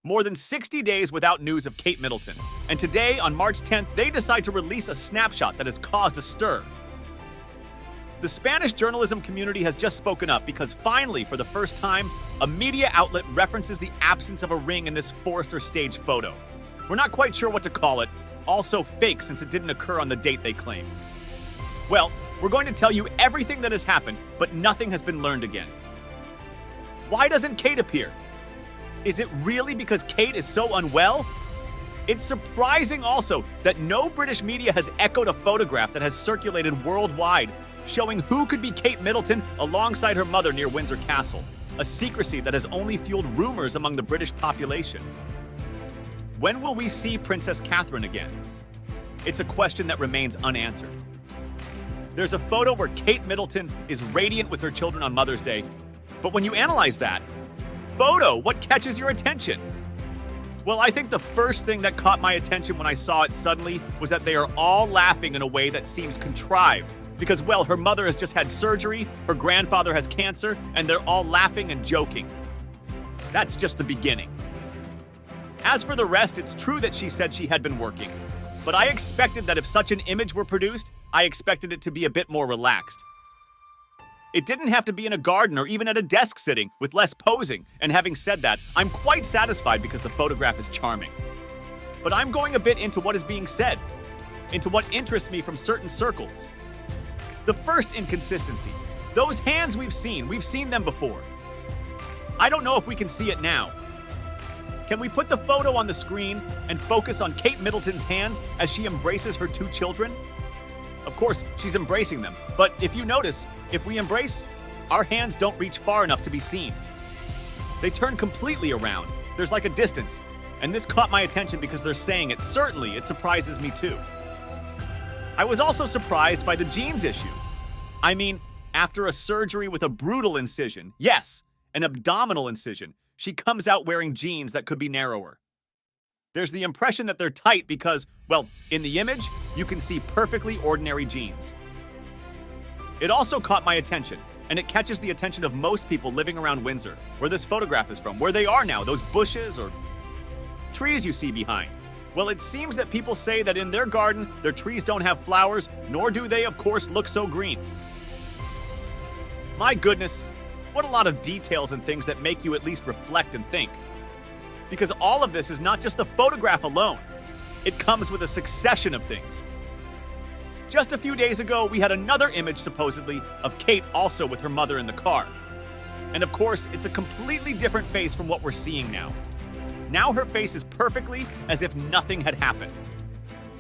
More than 60 days without news of Kate Middleton, and today, on March 10th, they decide to release a snapshot that has caused a stir. The Spanish journalism community has just spoken up because finally, for the first time, a media outlet references the absence of a ring in this forced or staged photo. We're not quite sure what to call it, also fake since it didn't occur on the date they claim. Well, we're going to tell you everything that has happened, but nothing has been learned again. Why doesn't Kate appear? Is it really because Kate is so unwell? It's surprising also that no British media has echoed a photograph that has circulated worldwide showing who could be Kate Middleton alongside her mother near Windsor Castle, a secrecy that has only fueled rumors among the British population. When will we see Princess Catherine again? It's a question that remains unanswered. There's a photo where Kate Middleton is radiant with her children on Mother's Day, but when you analyze that photo, what catches your attention? Well, I think the first thing that caught my attention when I saw it suddenly was that they are all laughing in a way that seems contrived. Because, well, her mother has just had surgery, her grandfather has cancer, and they're all laughing and joking. That's just the beginning. As for the rest, it's true that she said she had been working. But I expected that if such an image were produced, I expected it to be a bit more relaxed. It didn't have to be in a garden or even at a desk sitting, with less posing. And having said that, I'm quite satisfied because the photograph is charming. But I'm going a bit into what is being said, into what interests me from certain circles. The first inconsistency. Those hands we've seen them before. I don't know if we can see it now. Can we put the photo on the screen and focus on Kate Middleton's hands as she embraces her two children? Of course, she's embracing them, but if you notice, if we embrace, our hands don't reach far enough to be seen. They turn completely around. There's like a distance, and this caught my attention because they're saying it. Certainly, it surprises me too. I was also surprised by the jeans issue. I mean, after a surgery with a brutal incision, yes, an abdominal incision, she comes out wearing jeans that could be narrower. There's the impression that they're tight because, well, in the image, you can see perfectly ordinary jeans. It also caught my attention, and it catches the attention of most people living around Windsor, where this photograph is from, where they are now, those bushes or trees you see behind. Well, it seems that people say that in their garden, their trees don't have flowers, nor do they, of course, look so green. My goodness, what a lot of details and things that make you at least reflect and think. Because all of this is not just the photograph alone. It comes with a succession of things. Just a few days ago, we had another image, supposedly, of Kate also with her mother in the car. And of course, it's a completely different face from what we're seeing now. Now her face is perfectly as if nothing had happened.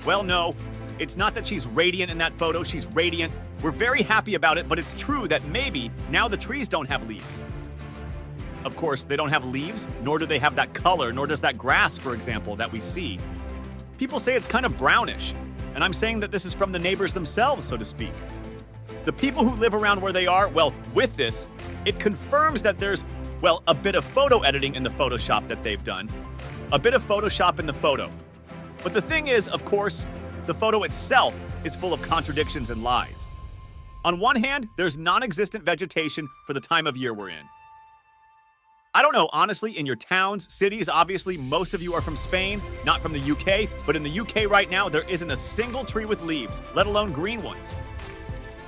Well, no, it's not that she's radiant in that photo, she's radiant. We're very happy about it, but it's true that maybe now the trees don't have leaves. Of course, they don't have leaves, nor do they have that color, nor does that grass, for example, that we see. People say it's kind of brownish, and I'm saying that this is from the neighbors themselves, so to speak. The people who live around where they are, well, with this, it confirms that there's, well, a bit of photo editing in the Photoshop that they've done. A bit of Photoshop in the photo. But the thing is, of course, the photo itself is full of contradictions and lies. On one hand, there's non-existent vegetation for the time of year we're in. I don't know, honestly, in your towns, cities, obviously, most of you are from Spain, not from the UK, but in the UK right now, there isn't a single tree with leaves, let alone green ones.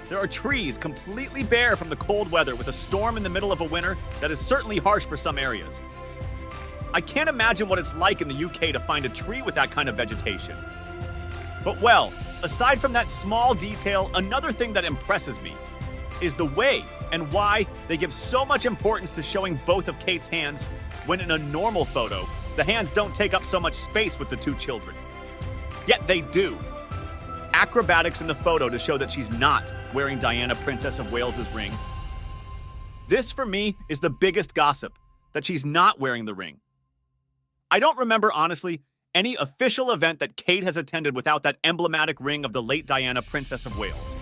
There are trees completely bare from the cold weather with a storm in the middle of a winter that is certainly harsh for some areas. I can't imagine what it's like in the UK to find a tree with that kind of vegetation. But well, aside from that small detail, another thing that impresses me is the way and why they give so much importance to showing both of Kate's hands when in a normal photo, the hands don't take up so much space with the two children. Yet they do. Acrobatics in the photo to show that she's not wearing Diana, Princess of Wales's ring. This, for me, is the biggest gossip, that she's not wearing the ring. I don't remember, honestly, any official event that Kate has attended without that emblematic ring of the late Diana, Princess of Wales.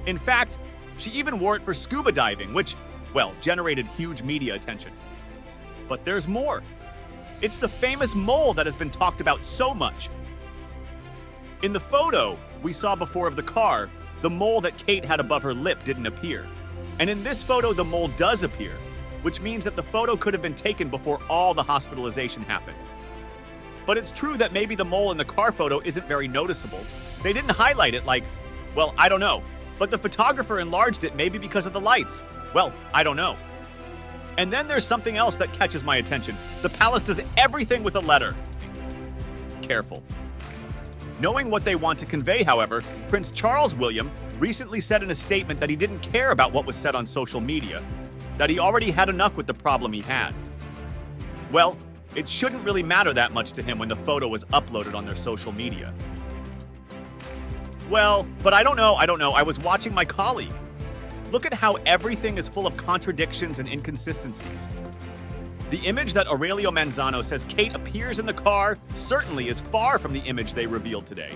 In fact, she even wore it for scuba diving, which, well, generated huge media attention. But there's more. It's the famous mole that has been talked about so much. In the photo we saw before of the car, the mole that Kate had above her lip didn't appear. And in this photo, the mole does appear. which means that the photo could have been taken before all the hospitalization happened. But it's true that maybe the mole in the car photo isn't very noticeable. They didn't highlight it like, well, I don't know. But the photographer enlarged it maybe because of the lights. Well, I don't know. And then there's something else that catches my attention. The palace does everything with a letter. Careful. Knowing what they want to convey, however, Prince Charles William recently said in a statement that he didn't care about what was said on social media, that he already had enough with the problem he had. Well, it shouldn't really matter that much to him when the photo was uploaded on their social media. Well, but I don't know. I was watching my colleague. Look at how everything is full of contradictions and inconsistencies. The image that Aurelio Manzano says Kate appears in the car certainly is far from the image they revealed today.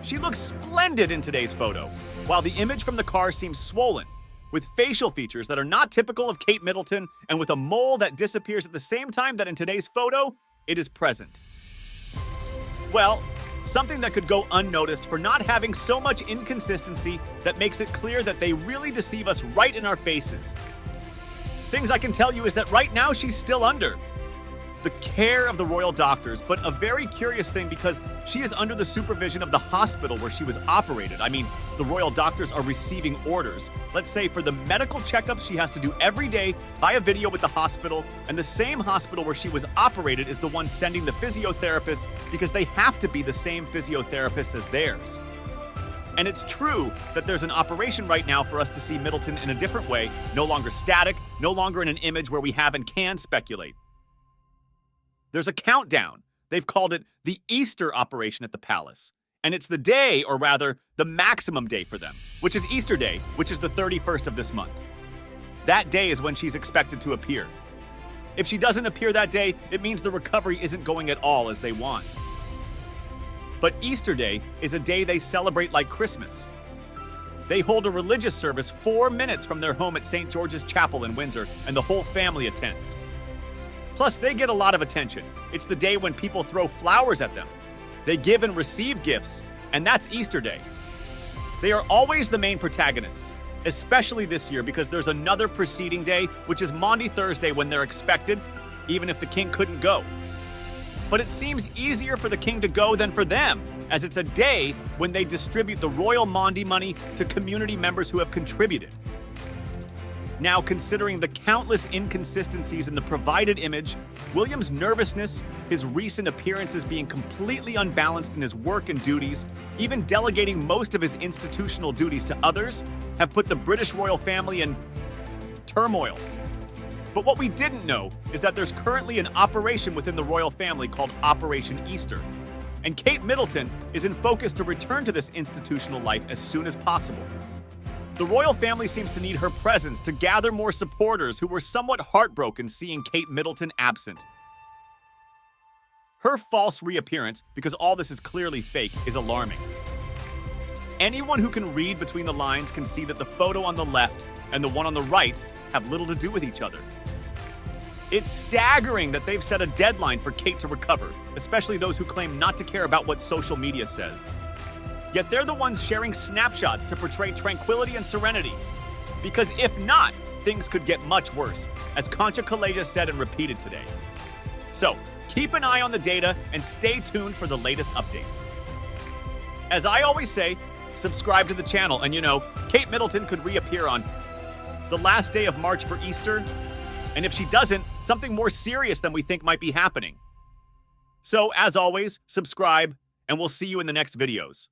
She looks splendid in today's photo, while the image from the car seems swollen, with facial features that are not typical of Kate Middleton and with a mole that disappears at the same time that in today's photo, it is present. Well, something that could go unnoticed for not having so much inconsistency that makes it clear that they really deceive us right in our faces. Things I can tell you is that right now she's still under the care of the royal doctors, but a very curious thing because she is under the supervision of the hospital where she was operated. I mean, the royal doctors are receiving orders, let's say for the medical checkups she has to do every day via video with the hospital, and the same hospital where she was operated is the one sending the physiotherapists because they have to be the same physiotherapists as theirs. And it's true that there's an operation right now for us to see Middleton in a different way, no longer static, no longer in an image where we have and can speculate. There's a countdown. They've called it the Easter operation at the palace. And it's the day, or rather, the maximum day for them, which is Easter Day, which is the 31st of this month. That day is when she's expected to appear. If she doesn't appear that day, it means the recovery isn't going at all as they want. But Easter Day is a day they celebrate like Christmas. They hold a religious service 4 minutes from their home at St. George's Chapel in Windsor, and the whole family attends. Plus, they get a lot of attention. It's the day when people throw flowers at them. They give and receive gifts, and that's Easter Day. They are always the main protagonists, especially this year because there's another preceding day, which is Maundy Thursday when they're expected, even if the king couldn't go. But it seems easier for the king to go than for them, as it's a day when they distribute the royal Maundy money to community members who have contributed. Now, considering the countless inconsistencies in the provided image, William's nervousness, his recent appearances being completely unbalanced in his work and duties, even delegating most of his institutional duties to others, have put the British royal family in turmoil. But what we didn't know is that there's currently an operation within the royal family called Operation Easter. And Kate Middleton is in focus to return to this institutional life as soon as possible. The royal family seems to need her presence to gather more supporters who were somewhat heartbroken seeing Kate Middleton absent. Her false reappearance, because all this is clearly fake, is alarming. Anyone who can read between the lines can see that the photo on the left and the one on the right have little to do with each other. It's staggering that they've set a deadline for Kate to recover, especially those who claim not to care about what social media says. Yet they're the ones sharing snapshots to portray tranquility and serenity. Because if not, things could get much worse, as Concha Kaleja said and repeated today. So, keep an eye on the data and stay tuned for the latest updates. As I always say, subscribe to the channel, and Kate Middleton could reappear on the last day of March for Easter, and if she doesn't, something more serious than we think might be happening. So, as always, subscribe, and we'll see you in the next videos.